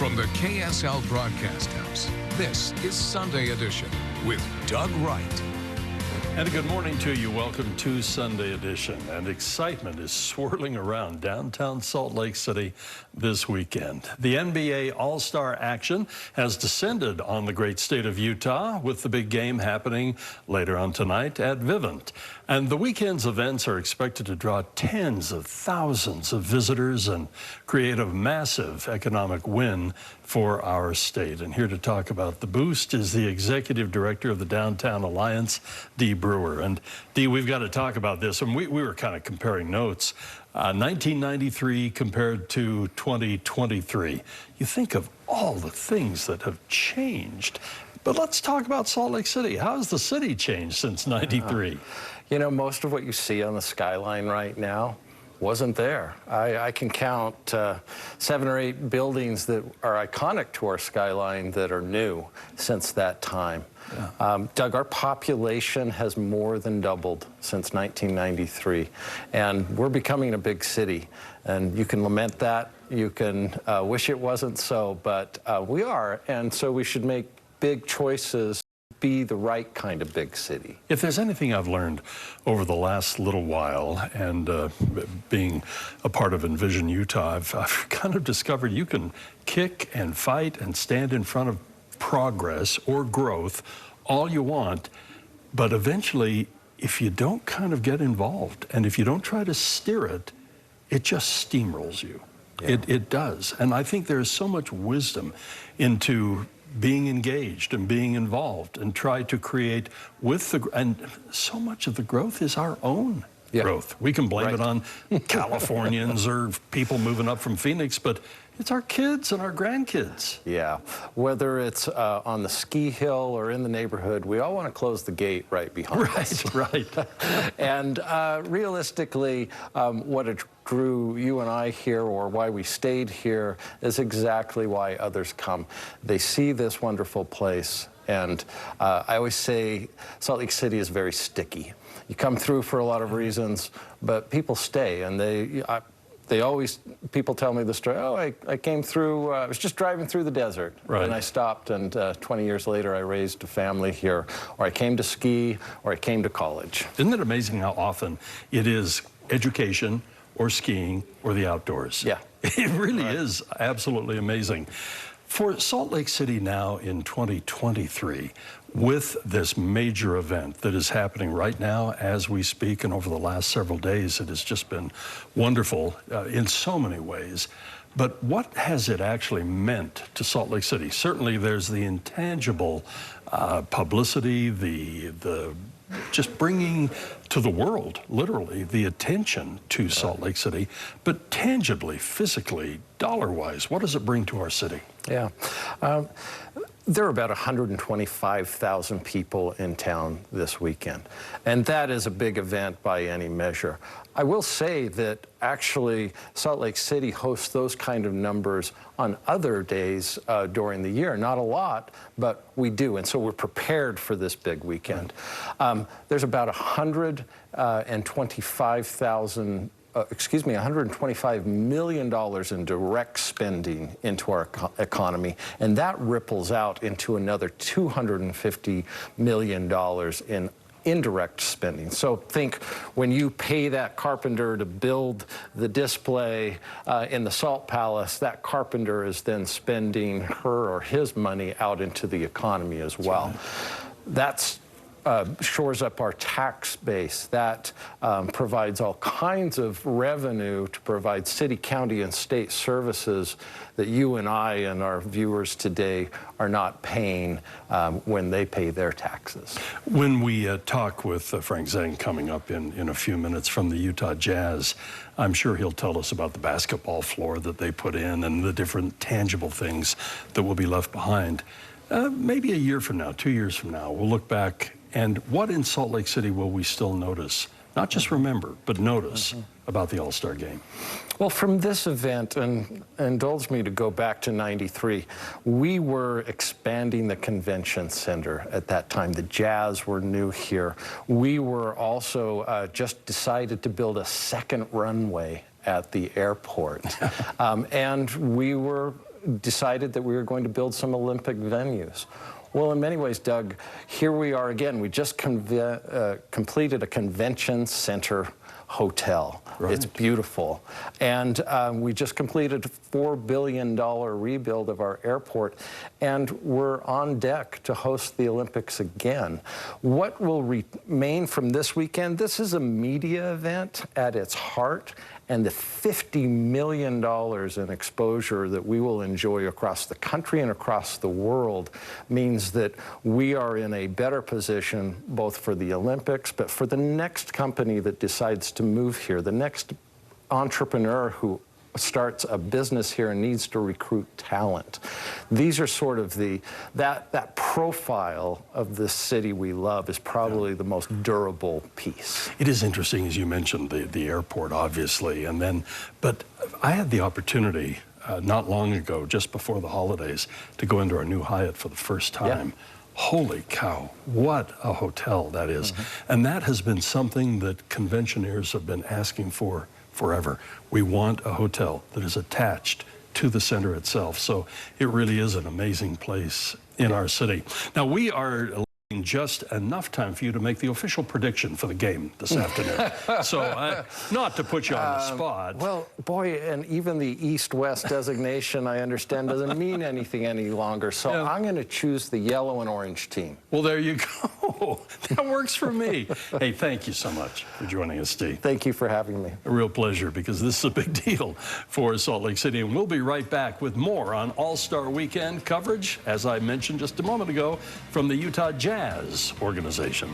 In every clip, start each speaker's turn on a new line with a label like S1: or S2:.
S1: From the KSL Broadcast House, this is Sunday Edition with Doug Wright.
S2: And a good morning to you. Welcome to Sunday Edition. And excitement is swirling around downtown Salt Lake City this weekend. The NBA All-Star action has descended on the great state of Utah, with the big game happening later on tonight at Vivint. And the weekend's events are expected to draw tens of thousands of visitors and create a massive economic win for our state. And here to talk about the boost is the executive director of the Downtown Alliance, Dee Brewer. And Dee, we've got to talk about this. And we were kind of comparing notes. 1993 compared to 2023. You think of all the things that have changed. But let's talk about Salt Lake City. How has the city changed since '93?
S3: You know, most of what you see on the skyline right now wasn't there. I can count 7 or 8 buildings that are iconic to our skyline that are new since that time. Yeah. Doug, our population has more than doubled since 1993, and we're becoming a big city. And you can lament that, you can wish it wasn't so, but we are, and so we should make big choices, be the right kind of big city.
S2: If there's anything I've learned over the last little while, and being a part of Envision Utah, I've kind of discovered you can kick and fight and stand in front of progress or growth all you want, but eventually, if you don't kind of get involved and if you don't try to steer it, it just steamrolls you. Yeah. It does. And I think there's so much wisdom into being engaged and being involved and try to create with the, and so much of the growth is our own growth. We can blame it on Californians or people moving up from Phoenix, but it's our kids and our grandkids.
S3: Yeah, whether it's on the ski hill or in the neighborhood, we all want to close the gate right behind us.
S2: Right.
S3: And realistically, what drew you and I here, or why we stayed here, is exactly why others come. They see this wonderful place, and I always say Salt Lake City is very sticky. You come through for a lot of reasons, but people stay, and they always, people tell me the story, oh, I came through, I was just driving through the desert, and I stopped, and 20 years later I raised a family here, or I came to ski, or I came to college.
S2: Isn't it amazing how often it is education or skiing or the outdoors?
S3: Yeah.
S2: It really is absolutely amazing. For Salt Lake City now in 2023, with this major event that is happening right now as we speak, and over the last several days, it has just been wonderful in so many ways. But what has it actually meant to Salt Lake City? Certainly there's the intangible publicity, the just bringing to the world, literally, the attention to Salt Lake City, but tangibly, physically, dollar-wise, what does it bring to our city?
S3: Yeah. There are about 125,000 people in town this weekend, and that is a big event by any measure. I will say that actually Salt Lake City hosts those kind of numbers on other days during the year. Not a lot, but we do, and so we're prepared for this big weekend. There's about $125 million in direct spending into our economy, and that ripples out into another $250 million in indirect spending. So think when you pay that carpenter to build the display in the Salt Palace, that carpenter is then spending her or his money out into the economy as well. That's shores up our tax base. That provides all kinds of revenue to provide city, county, and state services that you and I and our viewers today are not paying when they pay their taxes.
S2: When we talk with Frank Zang coming up in a few minutes from the Utah Jazz, I'm sure he'll tell us about the basketball floor that they put in and the different tangible things that will be left behind. Maybe a year from now, 2 years from now, we'll look back, and what in Salt Lake City will we still notice? Not just remember, but notice about the All-Star Game.
S3: Well, from this event, and indulge me to go back to '93, we were expanding the convention center at that time. The Jazz were new here. We were also just decided to build a second runway at the airport. And we were decided that we were going to build some Olympic venues. Well, in many ways, Doug, here we are again. We just completed a convention center hotel. Right. It's beautiful. And we just completed a $4 billion rebuild of our airport, and we're on deck to host the Olympics again. What will remain from this weekend? This is a media event at its heart, and the $50 million in exposure that we will enjoy across the country and across the world means that we are in a better position both for the Olympics, but for the next company that decides to move here, the next entrepreneur who starts a business here and needs to recruit talent. These are sort of that profile of the city we love is probably the most durable piece.
S2: It is interesting, as you mentioned, the airport, obviously, but I had the opportunity not long ago, just before the holidays, to go into our new Hyatt for the first time. Yeah. Holy cow, what a hotel that is. Mm-hmm. And that has been something that conventioneers have been asking for forever. We want a hotel that is attached to the center itself. So it really is an amazing place in our city. Now, we are just enough time for you to make the official prediction for the game this afternoon. So not to put you on the spot.
S3: Well, boy, and even the East-West designation, I understand, doesn't mean anything any longer. So yeah. I'm going to choose the yellow and orange team.
S2: Well, there you go. That works for me. Hey, thank you so much for joining us, Dee.
S3: Thank you for having me.
S2: A real pleasure, because this is a big deal for Salt Lake City. And we'll be right back with more on All-Star Weekend coverage, as I mentioned just a moment ago, from the Utah Jazz organization.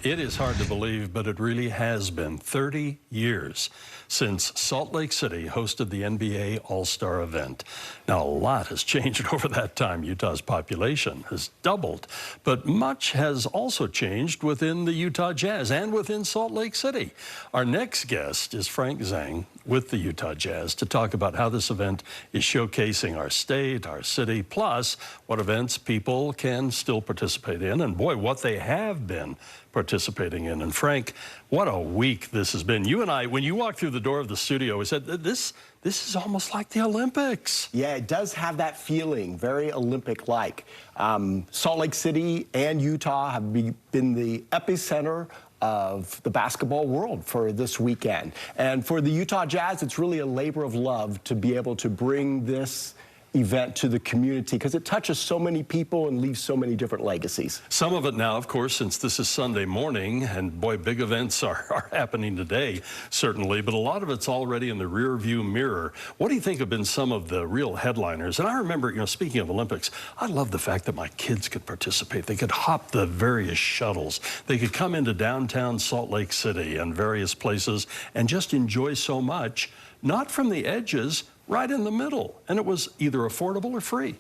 S2: It is hard to believe, but it really has been 30 years since Salt Lake City hosted the NBA All-Star event. Now, a lot has changed over that time. Utah's population has doubled, but much has also changed within the Utah Jazz and within Salt Lake City. Our next guest is Frank Zhang with the Utah Jazz to talk about how this event is showcasing our state, our city, plus what events people can still participate in, and boy, what they have been participating in. And Frank, what a week this has been. You and I, when you walked through the door of the studio, we said, this is almost like the Olympics.
S4: Yeah, it does have that feeling, very Olympic-like. Salt Lake City and Utah have been the epicenter of the basketball world for this weekend. And for the Utah Jazz, it's really a labor of love to be able to bring this event to the community, because it touches so many people and leaves so many different legacies.
S2: Some of it now, of course, since this is Sunday morning, and boy, big events are happening today, certainly, but a lot of it's already in the rear view mirror. What do you think have been some of the real headliners? And I remember, you know, speaking of Olympics, I love the fact that my kids could participate. They could hop the various shuttles. They could come into downtown Salt Lake City and various places and just enjoy so much, not from the edges, right in the middle, and it was either affordable or free.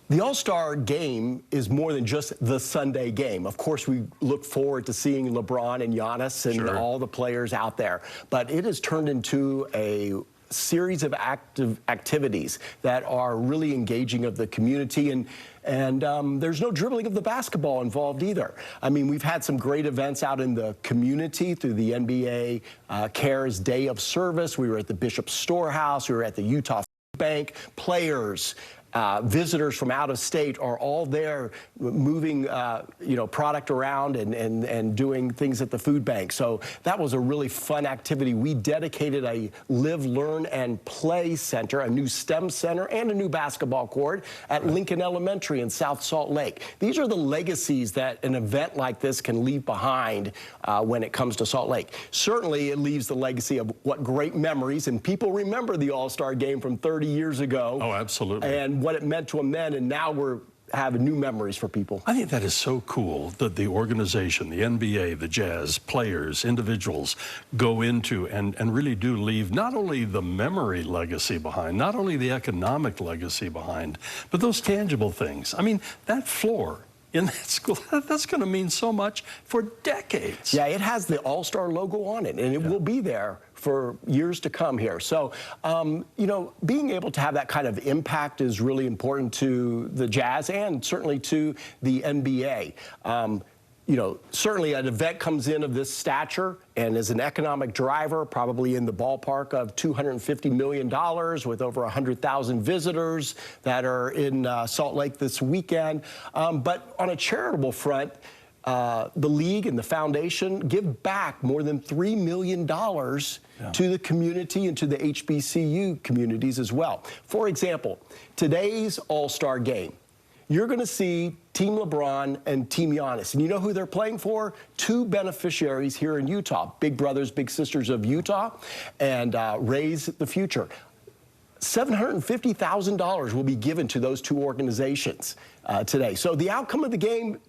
S4: The All-Star Game is more than just the Sunday game. Of course, we look forward to seeing LeBron and Giannis and
S2: sure.
S4: all the players out there, but it has turned into a series of activities that are really engaging of the community, and there's no dribbling of the basketball involved either. I mean, we've had some great events out in the community through the NBA Cares Day of Service. We were at the Bishop Storehouse. We were at the Utah Bank. Players, visitors from out of state are all there moving product around and doing things at the food bank. So that was a really fun activity. We dedicated a Live, Learn, and Play center, a new STEM center, and a new basketball court at Lincoln Elementary in South Salt Lake. These are the legacies that an event like this can leave behind when it comes to Salt Lake. Certainly, it leaves the legacy of what great memories, and people remember the All-Star Game from 30 years ago.
S2: Oh, absolutely.
S4: And what it meant to them then, and now we're having new memories for people.
S2: I think that is so cool that the organization, the NBA, the Jazz, players, individuals go into and really do leave not only the memory legacy behind, not only the economic legacy behind, but those tangible things. I mean, that floor in that school, that's going to mean so much for decades.
S4: Yeah, it has the All-Star logo on it, and it will be there for years to come here. So, being able to have that kind of impact is really important to the Jazz and certainly to the NBA. you know, certainly an event comes in of this stature and is an economic driver, probably in the ballpark of $250 million with over 100,000 visitors that are in Salt Lake this weekend. But on a charitable front, the league and the foundation give back more than $3 million to the community and to the HBCU communities as well. For example, today's All-Star game, you're going to see Team LeBron and Team Giannis. And you know who they're playing for? Two beneficiaries here in Utah, big brothers, big sisters of Utah, and Raise the Future. $750,000 will be given to those two organizations today. So the outcome of the game,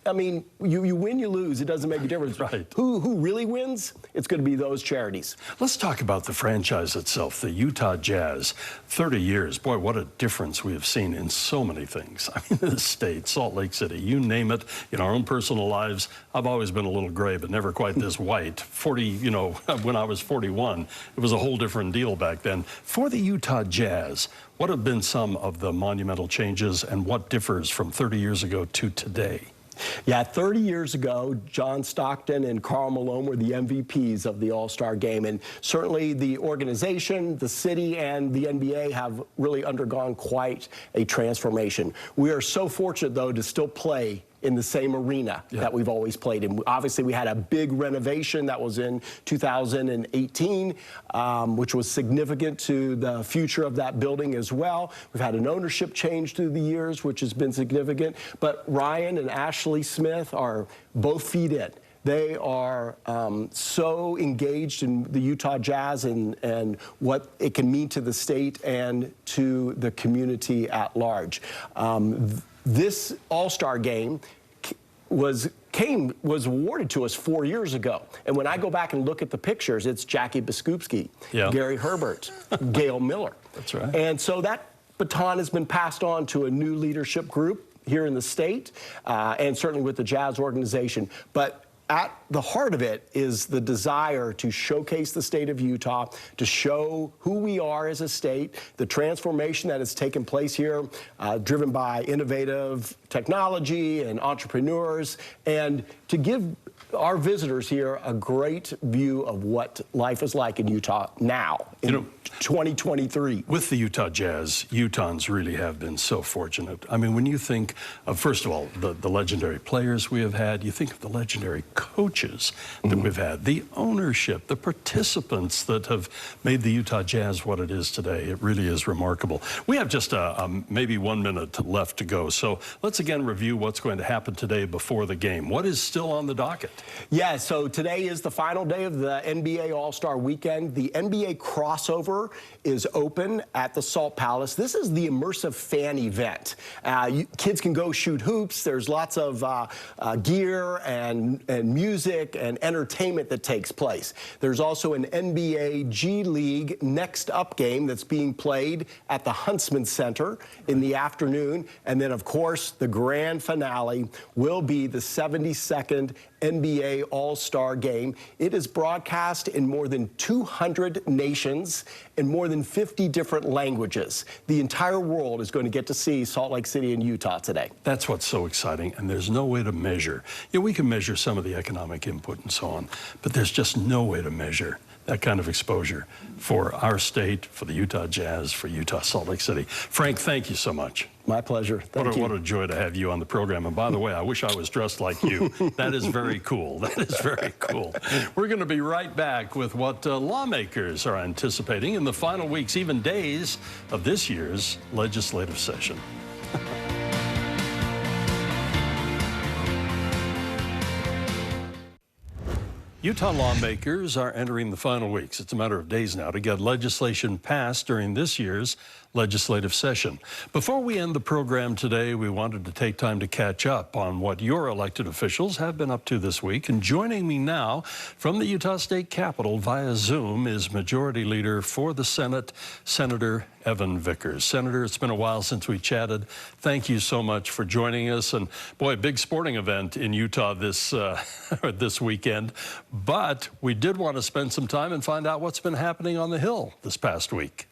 S4: I mean, you win, you lose. It doesn't make a difference.
S2: Right.
S4: Who really wins? It's going to be those charities.
S2: Let's talk about the franchise itself, the Utah Jazz. 30 years. Boy, what a difference we have seen in so many things. I mean, the state, Salt Lake City, you name it. In our own personal lives, I've always been a little gray, but never quite this white. 40, you know, when I was 41, it was a whole different deal back then. For the Utah Jazz, what have been some of the monumental changes and what differs from 30 years ago to today?
S4: Yeah, 30 years ago, John Stockton and Karl Malone were the MVPs of the All-Star Game. And certainly the organization, the city, and the NBA have really undergone quite a transformation. We are so fortunate, though, to still play in the same arena that we've always played in. Obviously, we had a big renovation that was in 2018, which was significant to the future of that building as well. We've had an ownership change through the years, which has been significant. But Ryan and Ashley Smith are both feet in. They are so engaged in the Utah Jazz and what it can mean to the state and to the community at large. This All-Star game was awarded to us 4 years ago. And when I go back and look at the pictures, it's Jackie Biskupski, Gary Herbert, Gail Miller.
S2: That's right.
S4: And so that baton has been passed on to a new leadership group here in the state, and certainly with the Jazz organization. But at the heart of it is the desire to showcase the state of Utah, to show who we are as a state, the transformation that has taken place here, driven by innovative technology and entrepreneurs, and to give our visitors here a great view of what life is like in Utah now, in 2023.
S2: With the Utah Jazz, Utahns really have been so fortunate. I mean, when you think of, first of all, the legendary players we have had, you think of the legendary coaches that we've had, the ownership, the participants that have made the Utah Jazz what it is today. It really is remarkable. We have just maybe 1 minute left to go. So let's again review what's going to happen today before the game. What is still on the docket?
S4: Yeah, so today is the final day of the NBA All-Star Weekend. The NBA crossover is open at the Salt Palace. This is the immersive fan event. Kids can go shoot hoops. There's lots of gear and music and entertainment that takes place. There's also an NBA G League Next Up game that's being played at the Huntsman Center in the afternoon. And then, of course, the grand finale will be the 72nd NBA All-Star Game. It is broadcast in more than 200 nations in more than 50 different languages. The entire world is going to get to see Salt Lake City and Utah today.
S2: That's what's so exciting, and there's no way to measure. Yeah, we can measure some of the economic input and so on, but there's just no way to measure that kind of exposure for our state, for the Utah Jazz, for Utah Salt Lake City. Frank, thank you so much.
S4: My pleasure. Thank you.
S2: What a joy to have you on the program. And by the way, I wish I was dressed like you. That is very cool. That is very cool. We're going to be right back with what lawmakers are anticipating in the final weeks, even days, of this year's legislative session. Utah lawmakers are entering the final weeks. It's a matter of days now to get legislation passed during this year's legislative session. Before we end the program today, we wanted to take time to catch up on what your elected officials have been up to this week. And joining me now from the Utah State Capitol via Zoom is Majority Leader for the Senate, Senator Evan Vickers. Senator, it's been a while since we chatted. Thank you so much for joining us. And boy, big sporting event in Utah this weekend. But we did want to spend some time and find out what's been happening on the Hill this past week.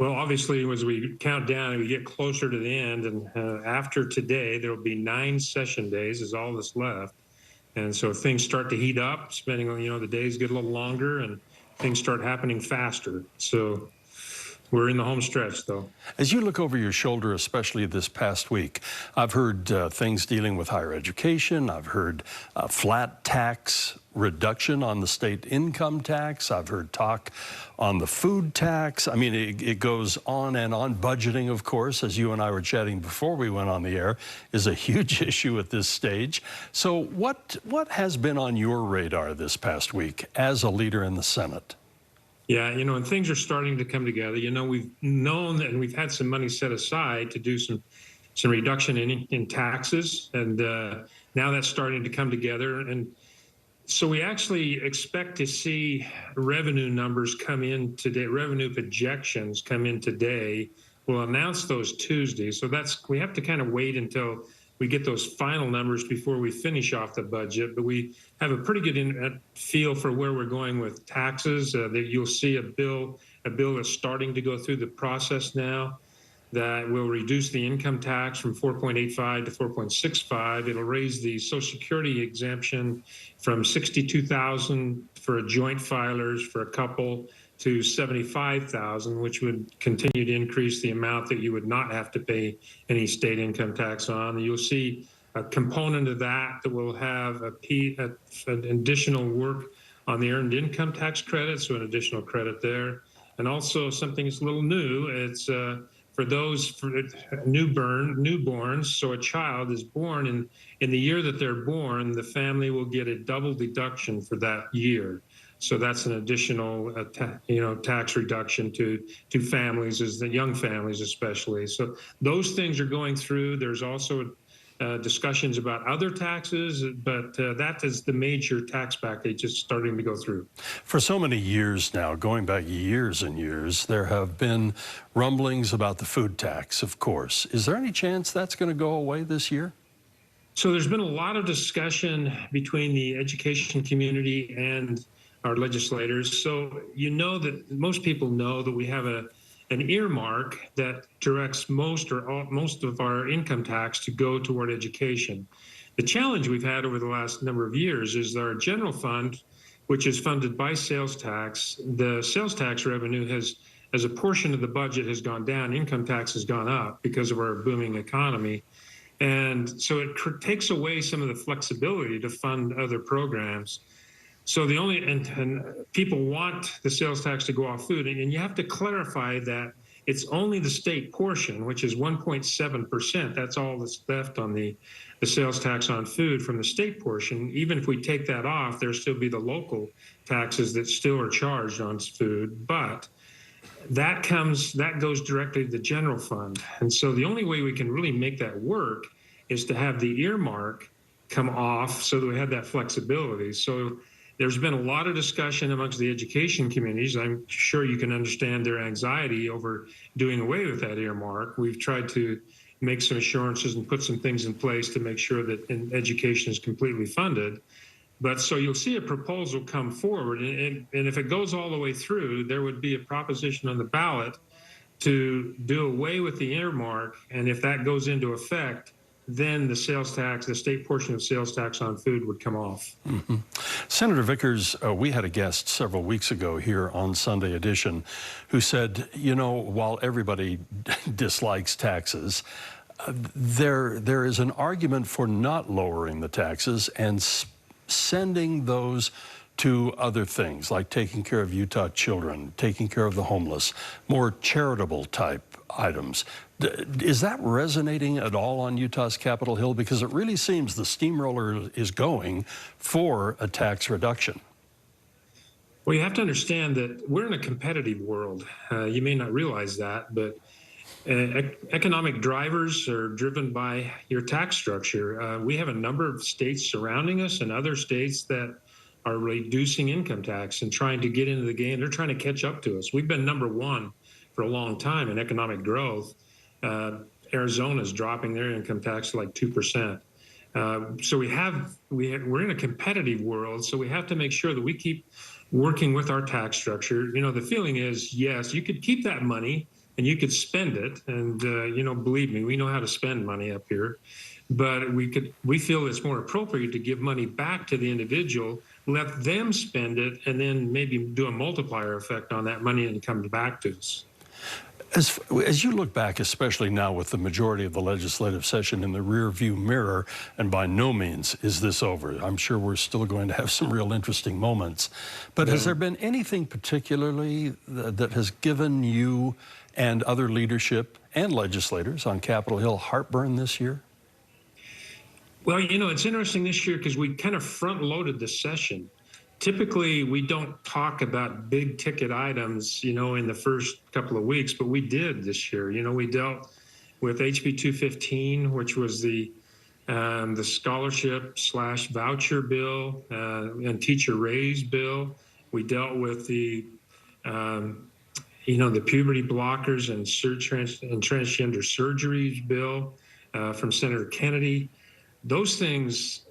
S5: Well, obviously, as we count down and we get closer to the end, and after today, there will be 9 session days is all that's left. And so things start to heat up, spending on, the days get a little longer and things start happening faster. So we're in the home stretch, though.
S2: As you look over your shoulder, especially this past week, I've heard things dealing with higher education. I've heard flat tax reduction on the state income tax. I've heard talk on the food tax. I mean, it goes on and on. Budgeting, of course, as you and I were chatting before we went on the air, is a huge issue at this stage. So what has been on your radar this past week as a leader in the Senate?
S5: Yeah, and things are starting to come together. We've known that, and we've had some money set aside to do some reduction in taxes, and now that's starting to come together. And so we actually expect to see revenue numbers come in today, revenue projections come in today. We'll announce those Tuesday. So we have to kind of wait until we get those final numbers before we finish off the budget, but we have a pretty good feel for where we're going with taxes. That you'll see a bill that's starting to go through the process now that will reduce the income tax from 4.85 to 4.65. It'll raise the Social Security exemption from $62,000 for joint filers for a couple to $75,000, which would continue to increase the amount that you would not have to pay any state income tax on. You'll see a component of that will have an additional work on the earned income tax credit, so an additional credit there. And also something that's a little new, it's for newborns. So a child is born in the year that they're born, the family will get a double deduction for that year. So that's an additional, tax reduction to families, as the young families especially. So those things are going through. There's also discussions about other taxes, but that is the major tax package just starting to go through.
S2: For so many years now, going back years and years, there have been rumblings about the food tax, of course. Is there any chance that's going to go away this year?
S5: So there's been a lot of discussion between the education community and our legislators. So that most people know that we have an earmark that directs most of our income tax to go toward education. The challenge we've had over the last number of years is our general fund, which is funded by sales tax. The sales tax revenue as a portion of the budget has gone down. Income tax has gone up because of our booming economy. And so it takes away some of the flexibility to fund other programs. So and people want the sales tax to go off food, and you have to clarify that it's only the state portion, which is 1.7%. That's all that's left on the sales tax on food from the state portion. Even if we take that off, there'll still be the local taxes that still are charged on food, but that goes directly to the general fund. And so the only way we can really make that work is to have the earmark come off so that we have that flexibility. So there's been a lot of discussion amongst the education communities. I'm sure you can understand their anxiety over doing away with that earmark. We've tried to make some assurances and put some things in place to make sure that education is completely funded. But so you'll see a proposal come forward, and if it goes all the way through, there would be a proposition on the ballot to do away with the earmark. And if that goes into effect, then the sales tax, the state portion of sales tax on food would come off.
S2: Mm-hmm. Senator Vickers, we had a guest several weeks ago here on Sunday Edition who said, while everybody dislikes taxes, there is an argument for not lowering the taxes and sending those to other things, like taking care of Utah children, taking care of the homeless, more charitable type items. Is that resonating at all on Utah's Capitol Hill? Because it really seems the steamroller is going for a tax reduction.
S5: Well, you have to understand that we're in a competitive world. You may not realize that, but economic drivers are driven by your tax structure. We have a number of states surrounding us and other states that are reducing income tax and trying to get into the game. They're trying to catch up to us. We've been number one for a long time in economic growth. Arizona's dropping their income tax to like 2%. So we're in a competitive world, so we have to make sure that we keep working with our tax structure. The feeling is, yes, you could keep that money and you could spend it. And, you know, believe me, we know how to spend money up here. But we feel it's more appropriate to give money back to the individual, let them spend it, and then maybe do a multiplier effect on that money and it comes back to us.
S2: As you look back, especially now with the majority of the legislative session in the rearview mirror, and by no means is this over. I'm sure we're still going to have some real interesting moments. But has there been anything particularly that has given you and other leadership and legislators on Capitol Hill heartburn this year?
S5: Well, you know, it's interesting this year because we kind of front-loaded the session. Typically, we don't talk about big ticket items, you know, in the first couple of weeks, but we did this year. You know, we dealt with HB 215, which was the scholarship/voucher bill and teacher raise bill. We dealt with the, you know, the puberty blockers and transgender surgeries bill from Senator Kennedy. Those things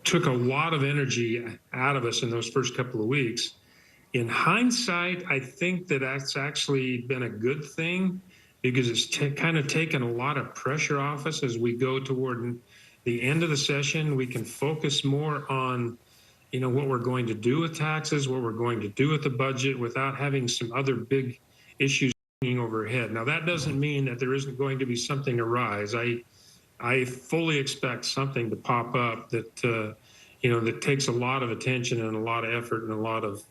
S5: took a lot of energy out of us in those first couple of weeks. In hindsight, I think that that's actually been a good thing because it's kind of taken a lot of pressure off us as we go toward the end of the session. We can focus more on, you know, what we're going to do with taxes, what we're going to do with the budget without having some other big issues hanging overhead. Now, that doesn't mean that there isn't going to be something arise. I fully expect something to pop up that, you know, that takes a lot of attention and a lot of effort and a lot of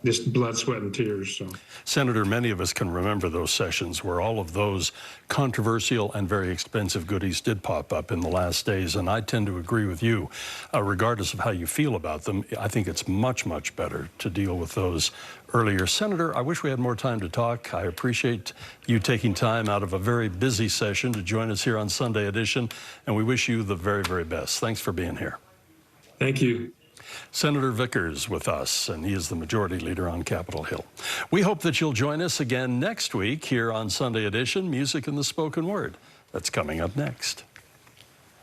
S5: just blood, sweat, and tears. So,
S2: Senator, many of us can remember those sessions where all of those controversial and very expensive goodies did pop up in the last days, and I tend to agree with you. Regardless of how you feel about them, I think it's much, much better to deal with those earlier. Senator, I wish we had more time to talk. I appreciate you taking time out of a very busy session to join us here on Sunday Edition, and we wish you the very, very best. Thanks for being here.
S5: Thank you.
S2: Senator Vickers with us, and he is the majority leader on Capitol Hill. We hope that you'll join us again next week here on Sunday Edition, Music and the Spoken Word. That's coming up next.